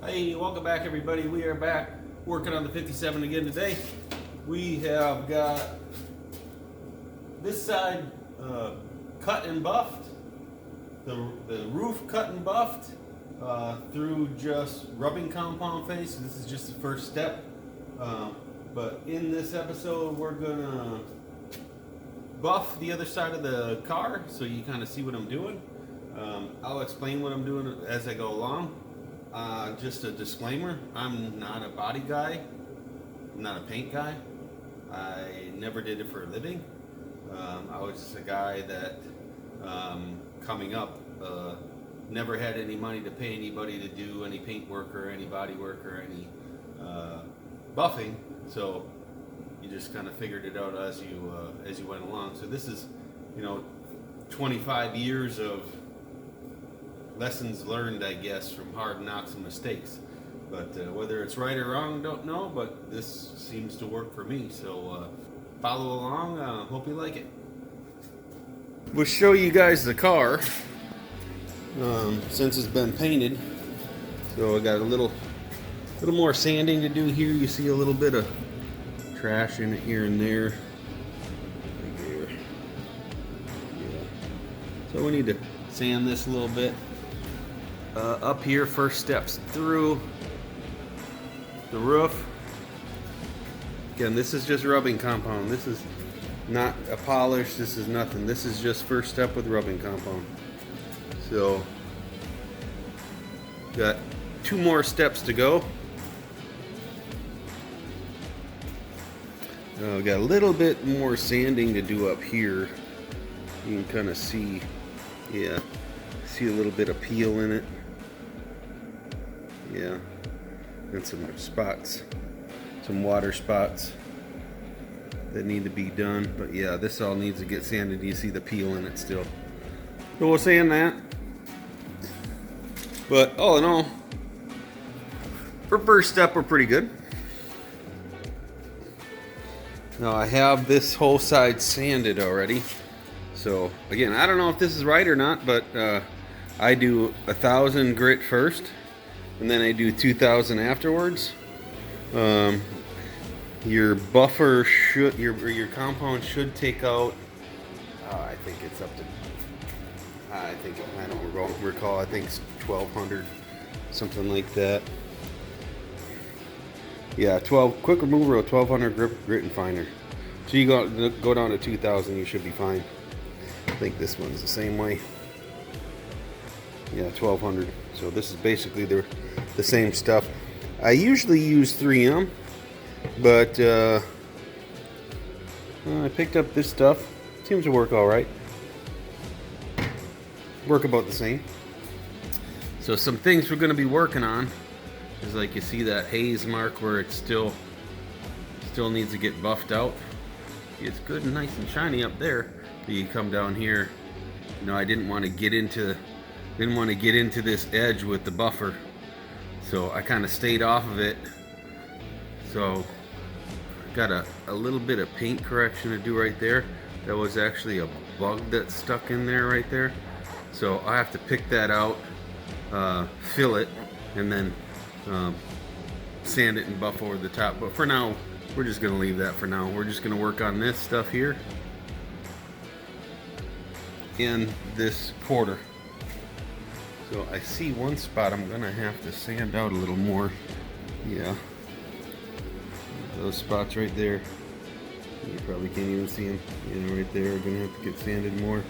Hey, welcome back everybody. We are back working on the 57 again today. We have got this side cut and buffed, the roof cut and buffed through just rubbing compound face. This is just the first step. But in this episode, we're gonna buff the other side of the car so you kind of see what I'm doing. I'll explain what I'm doing as I go along. Just a disclaimer, I'm not a body guy, I'm not a paint guy. I never did it for a living. I was just a guy that, coming up, never had any money to pay anybody to do any paint work or any body work or any buffing, so you just kind of figured it out as you went along. So this is, 25 years of lessons learned, I guess, from hard knocks and mistakes. But whether it's right or wrong, don't know, but this seems to work for me. So follow along. Hope you like it. We'll show you guys the car since it's been painted. So I got a little more sanding to do here. You see a little bit of trash in it here and there. Right there. Yeah. So we need to sand this a little bit. Up here, first steps through the roof. Again, this is just rubbing compound. This is not a polish. This is nothing. This is just first step with rubbing compound. So, got 2 more steps to go. We got a little bit more sanding to do up here. You can kind of see, yeah, see a little bit of peel in it. Yeah, and some spots, some water spots that need to be done. But yeah, this all needs to get sanded. You see the peel in it still. So we'll sand that. But all in all, for first step, we're pretty good. Now I have this whole side sanded already. So again, I don't know if this is right or not, but I do 1,000 grit first, and then I do 2,000 afterwards. Your buffer should, your compound should take out. I think it's up to. I don't recall. I think it's 1,200, something like that. Yeah, quick remover of 1,200 grit and finer. So you go down to 2,000, you should be fine. I think this one's the same way. Yeah, 1,200. So this is basically the same stuff. I usually use 3M, but I picked up this stuff. Seems to work all right. Work about the same. So some things we're going to be working on is, like, you see that haze mark where it still needs to get buffed out. It's good and nice and shiny up there. You come down here. I didn't want to get into this edge with the buffer, so I kind of stayed off of it. So I got a little bit of paint correction to do right there. That was actually a bug that stuck in there right there, so I have to pick that out, fill it, and then sand it and buff over the top. But for now, we're just gonna leave that for now. We're just gonna work on this stuff here in this quarter. So I see one spot I'm gonna have to sand out a little more. Yeah, those spots right there, you probably can't even see them. Right there, we're gonna have to get sanded more.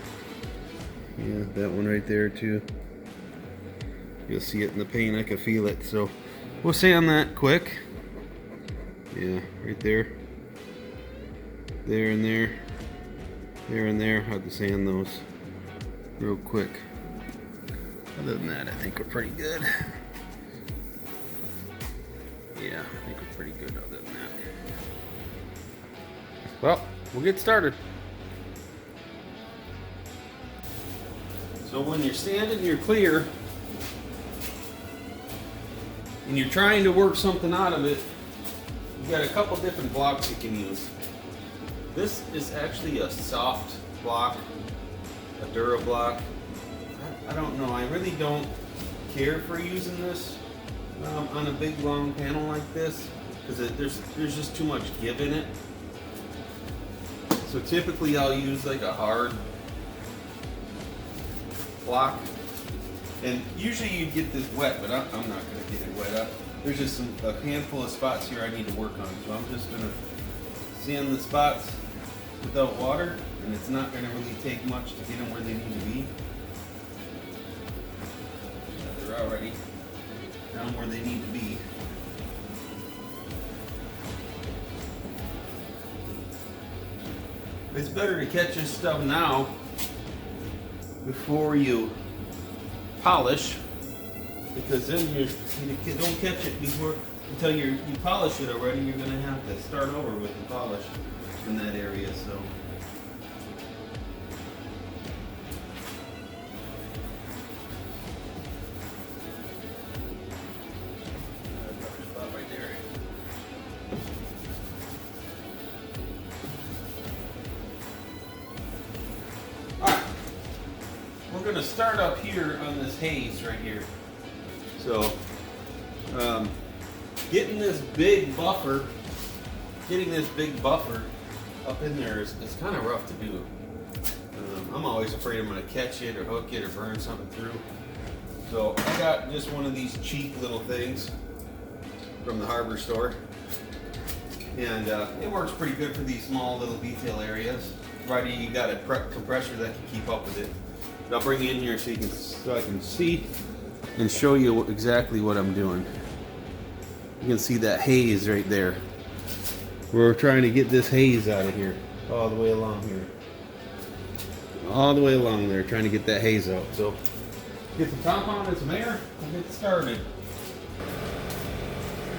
Yeah, that one right there too. You'll see it in the paint. I can feel it. So we'll sand that quick. Yeah, right there, there and there, there and there. Have to sand those real quick. Other than that, I think we're pretty good. Yeah, I think we're pretty good other than that. Well, we'll get started. So when you're sanding your clear and you're trying to work something out of it, you've got a couple different blocks you can use. This is actually a soft block, a Dura block. I don't know, I really don't care for using this. on a big long panel like this, because there's just too much give in it. So typically I'll use like a hard block, and usually you'd get this wet, but I'm not going to get it wet. There's just a handful of spots here I need to work on, so I'm just going to sand the spots without water, and it's not going to really take much to get them where they need to be. They're already down where they need to be. It's better to catch this stuff now before you polish, because then you don't catch it until you polish it already. You're going to have to start over with the polish in that area. So right there. We're going to start up here on this haze right here. So, getting this big buffer up in there is kind of rough to do. I'm always afraid I'm going to catch it or hook it or burn something through. So I got just one of these cheap little things from the hardware store, and it works pretty good for these small little detail areas. Right, you got a compressor that can keep up with it. I'll bring you in here so I can see and show you exactly what I'm doing. You can see that haze right there. We're trying to get this haze out of here, all the way along here. All the way along there, trying to get that haze out. So, get some top on and some air and get started.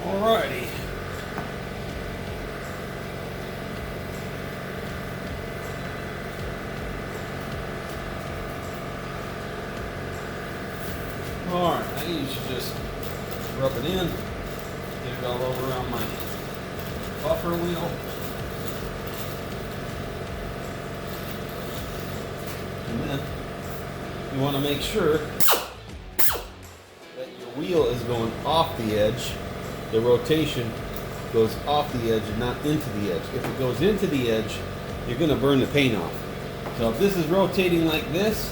Alrighty. Alright, I usually just rub it in, get it all over around my buffer wheel. And then you want to make sure that your wheel is going off the edge. The rotation goes off the edge and not into the edge. If it goes into the edge, you're going to burn the paint off. So if this is rotating like this,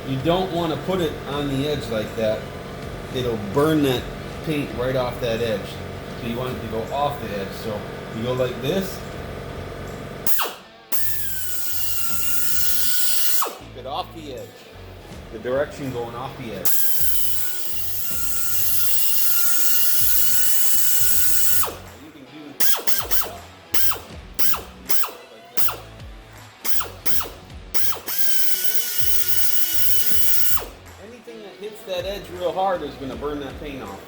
you don't want to put it on the edge like that. It'll burn that paint right off that edge. So you want it to go off the edge. So you go like this. Keep it off the edge. The direction going off the edge. You can do anything that hits that edge real hard is going to burn that paint off.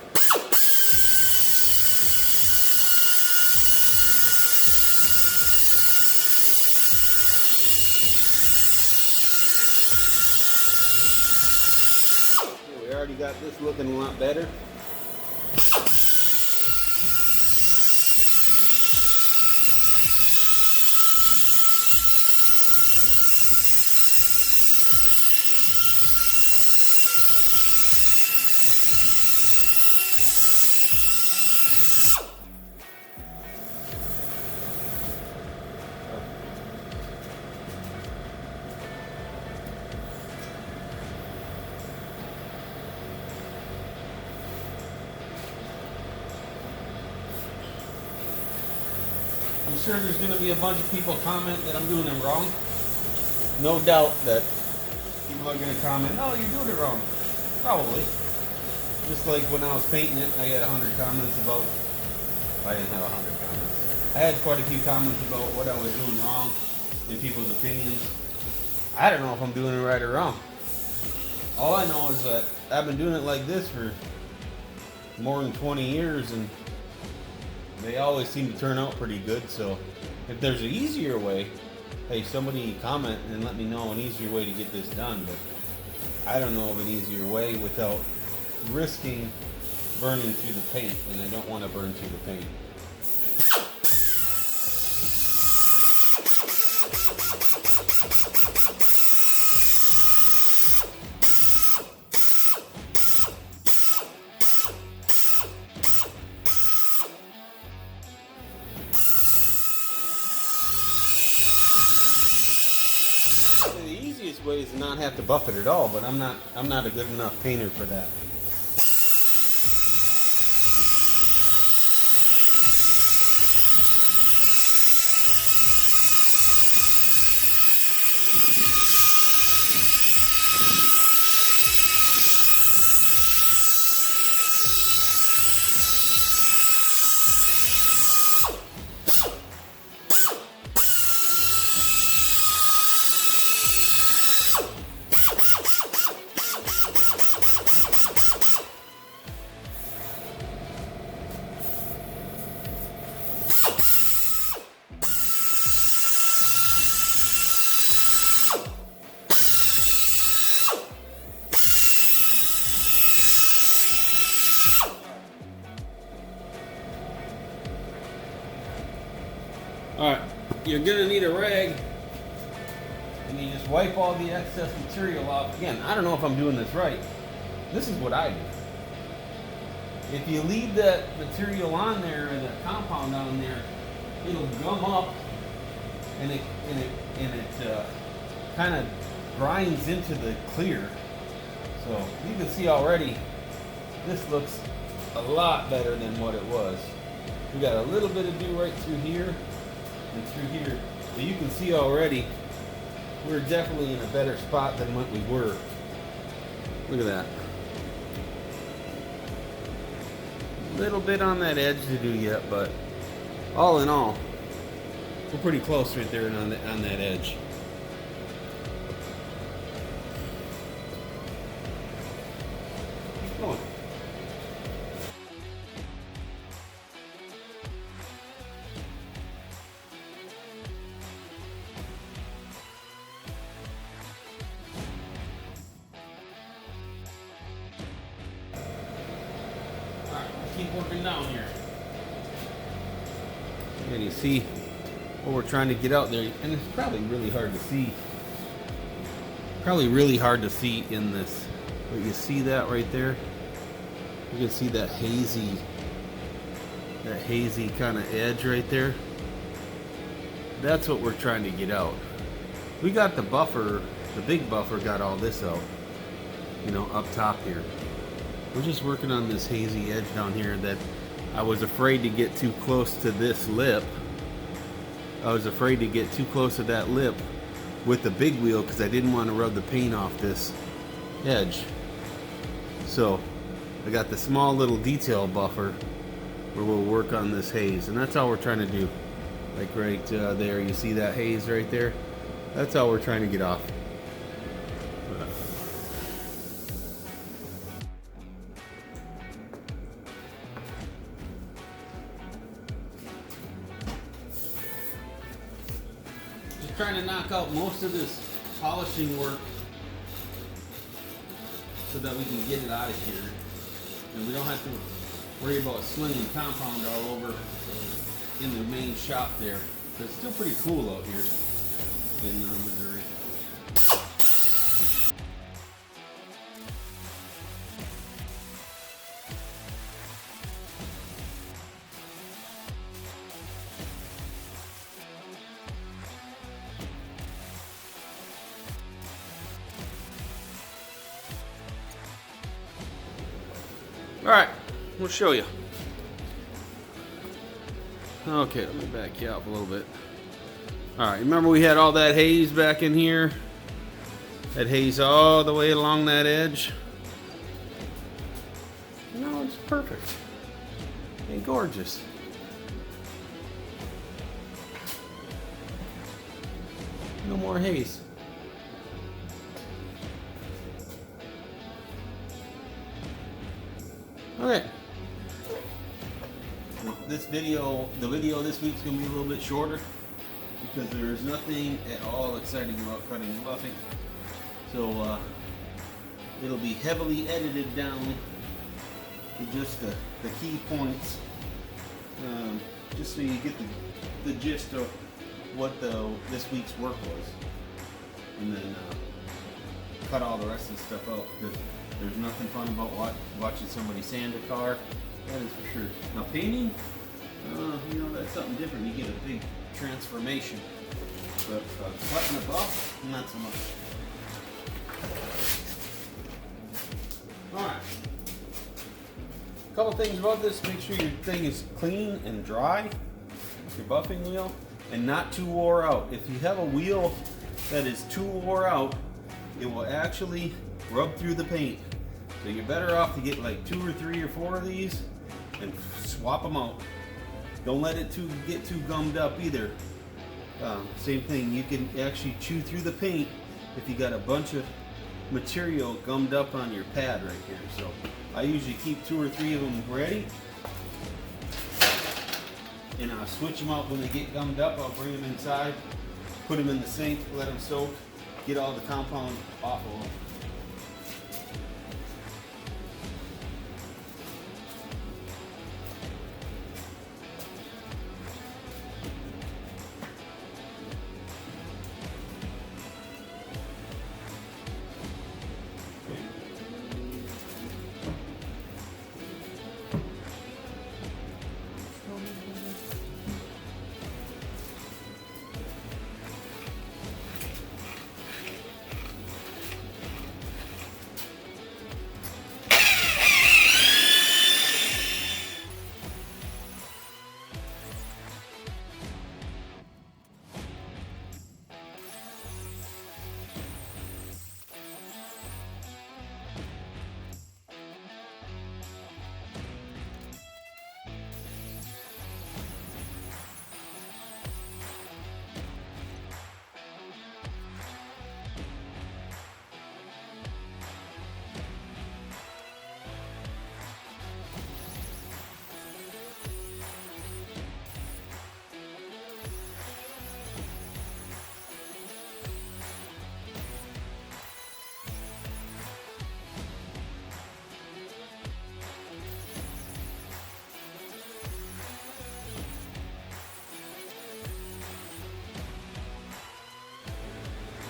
We already got this looking a lot better. I'm sure there's going to be a bunch of people comment that I'm doing it wrong. No doubt that people are going to comment, "Oh, you're doing it wrong." Probably. Just like when I was painting it, I had 100 comments about... I didn't have 100 comments. I had quite a few comments about what I was doing wrong in people's opinions. I don't know if I'm doing it right or wrong. All I know is that I've been doing it like this for more than 20 years, and they always seem to turn out pretty good. So if there's an easier way, hey, somebody comment and let me know an easier way to get this done. But I don't know of an easier way without risking burning through the paint, and I don't want to burn through the paint. easiest way is to not have to buff it at all, but I'm not a good enough painter for that. Alright, you're gonna need a rag, and you just wipe all the excess material off. Again, I don't know if I'm doing this right. This is what I do. If you leave that material on there, and that compound on there, it'll gum up, and it kind of grinds into the clear. So you can see already, this looks a lot better than what it was. We got a little bit of dew right through here. And through here, so you can see already we're definitely in a better spot than what we were. Look at that. A little bit on that edge to do yet, but all in all, we're pretty close right there on that edge. Keep going. Keep working down here. And you see what we're trying to get out there, and it's probably really hard to see. Probably really hard to see in this. But you see that right there? You can see that hazy kind of edge right there. That's what we're trying to get out. We got the buffer, the big buffer got all this out, you know, up top here. We're just working on this hazy edge down here that I was afraid to get too close to this lip. I was afraid to get too close to that lip with the big wheel because I didn't want to rub the paint off this edge. So I got the small little detail buffer where we'll work on this haze, and that's all we're trying to do. Like right there, you see that haze right there? That's all we're trying to get off. Trying to knock out most of this polishing work so that we can get it out of here, and we don't have to worry about slinging compound all over in the main shop there. But it's still pretty cool out here in Missouri. Alright, we'll show you. Okay, let me back you up a little bit. Alright, remember we had all that haze back in here? That haze all the way along that edge? No, it's perfect. And gorgeous. No more haze. Okay. This video, the video this week's gonna be a little bit shorter because there's nothing at all exciting about cutting and buffing. So it'll be heavily edited down to just the key points, just so you get the gist of what this week's work was, and then cut all the rest of the stuff out because there's nothing fun about watching somebody sand a car. That is for sure. Now painting, you know, that's something different. You get a big transformation. But cutting a buff, not so much. couple things about this: make sure your thing is clean and dry, your buffing wheel, and not too wore out. If you have a wheel that is too wore out, it will actually rub through the paint. So you're better off to get like 2 or 3 or 4 of these and swap them out. Don't let it get too gummed up either. Same thing, you can actually chew through the paint if you got a bunch of material gummed up on your pad right here. So I usually keep 2 or 3 of them ready, and I'll switch them out when they get gummed up. I'll bring them inside, put them in the sink, let them soak, get all the compound off of them.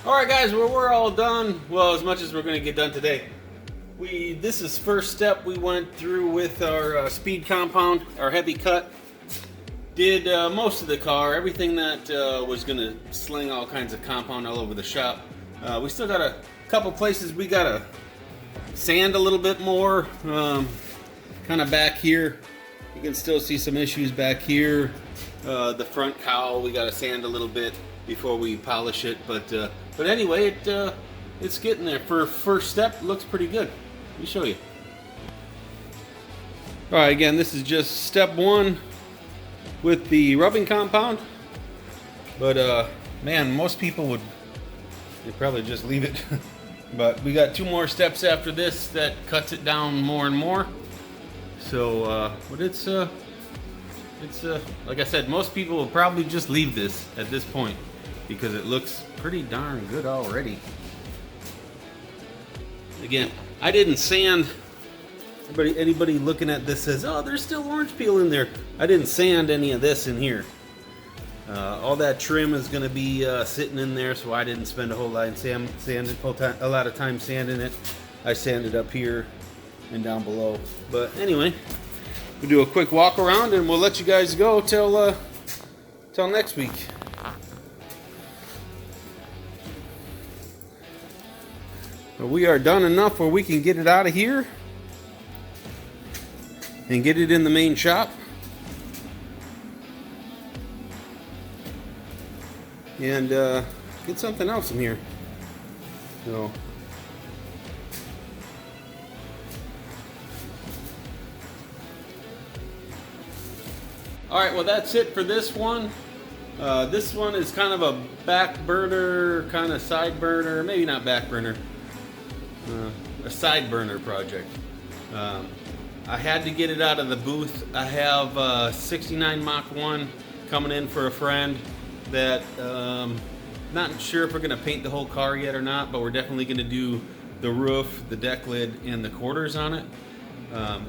Alright guys, well, we're all done. Well, as much as we're going to get done today. This is first step we went through with our speed compound, our heavy cut. Did most of the car, everything that was going to sling all kinds of compound all over the shop. We still got a couple places we got to sand a little bit more. Kind of back here, you can still see some issues back here. The front cowl, we got to sand a little bit before we polish it, but anyway, it's getting there. For first step, it looks pretty good. Let me show you. All right, again, this is just step 1 with the rubbing compound. But man, most people they'd probably just leave it. But we got 2 more steps after this that cuts it down more and more. So, but it's like I said, most people will probably just leave this at this point because it looks pretty darn good already. Again, I didn't sand. Anybody looking at this says, oh, there's still orange peel in there. I didn't sand any of this in here. All that trim is going to be sitting in there, so I didn't spend a whole lot of time sanding it. I sanded up here and down below. But anyway, we'll do a quick walk around and we'll let you guys go till next week. But we are done enough where we can get it out of here and get it in the main shop. And get something else in here. So alright, well that's it for this one. This one is kind of a back burner, kind of side burner, maybe not back burner, a side burner project. I had to get it out of the booth. I have 69 Mach 1 coming in for a friend that not sure if we're going to paint the whole car yet or not, but we're definitely going to do the roof, the deck lid, and the quarters on it.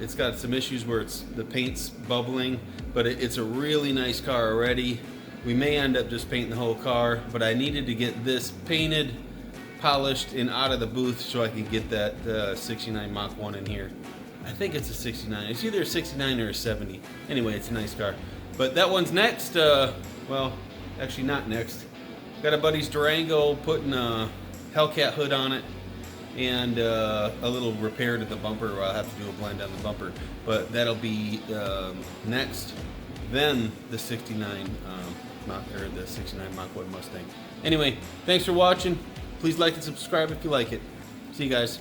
It's got some issues where the paint's bubbling, but it's a really nice car already. We may end up just painting the whole car, but I needed to get this painted, polished, and out of the booth so I could get that 69 Mach 1 in here. I think it's a 69. It's either a 69 or a 70. Anyway, it's a nice car. But that one's next. Well, actually not next. Got a buddy's Durango putting a Hellcat hood on it. and a little repair to the bumper, or I'll have to do a blend on the bumper. But that'll be next. Then the 69 or the 69 Mach 1 Mustang. Anyway, thanks for watching. Please like and subscribe if you like it. See you guys.